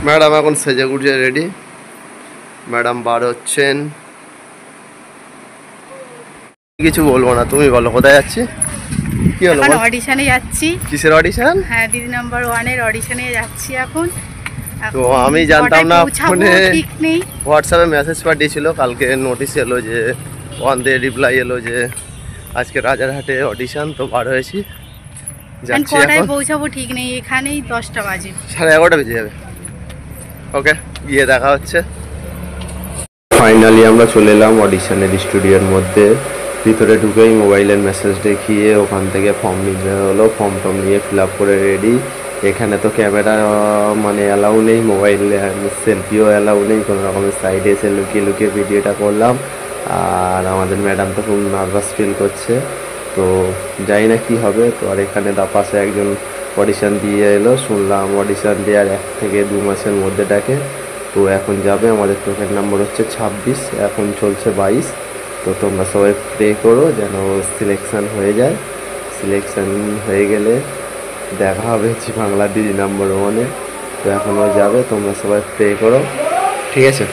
Madam এখন সেজে গুজে রেডি, ম্যাডাম বার হচ্ছেন। কিছু বলবো না, তুমি বলো কোথায় যাচ্ছি। কি হলো? এখন অডিশনে যাচ্ছি। কিসের অডিশন? হ্যাঁ, দিদি নাম্বার 1 এর অডিশনে যাচ্ছি এখন। তো আমি জানতাম না, ফোনে ঠিক নেই। হোয়াটসঅ্যাপে মেসেজ পাঠিয়েছিল, কালকে নোটিশ এলো যে ওয়ানদের রিপ্লাই এলো যে আজকে রাজারহাটে অডিশন, তো বার হয়েছি, যাচ্ছি কটায় এখন। পৌঁছাবো ঠিক নেই, এখানেই 10টা বাজে। 11:30 বেজে যাবে। ওকে, গিয়ে দেখা হচ্ছে। ফাইনালি আমরা চলে এলাম অডিশনের স্টুডিওর মধ্যে। ভিতরে ঢুকেই মোবাইলের মেসেজ দেখিয়ে ওখান থেকে ফর্ম নিতে হলো, ফর্ম টর্ম নিয়ে ফিল আপ করে রেডি। এখানে তো ক্যামেরা মানে অ্যালাউ নেই, মোবাইলে সেলফিও অ্যালাউ নেই, কোনো রকমের সাইডে এসে লুকিয়ে লুকিয়ে ভিডিওটা করলাম। আর আমাদের ম্যাডাম তো খুব নার্ভাস ফিল করছে, তো জানি না কী হবে। তো আর এখানে পাশে একজন অডিশন দিয়ে এলো, শুনলাম অডিশন দেওয়ার 1 থেকে 2 মাসের মধ্যে ডাকে। তো এখন যাবে, আমাদের টোকেন নাম্বার হচ্ছে 26, এখন চলছে 22। তো তোমরা সবাই প্রে করো যেন সিলেকশান হয়ে যায়। সিলেকশান হয়ে গেলে দেখা হবে জি বাংলা দিদি নাম্বার 1-এ। তো এখনও যাবে, তোমরা সবাই প্রে করো, ঠিক আছে।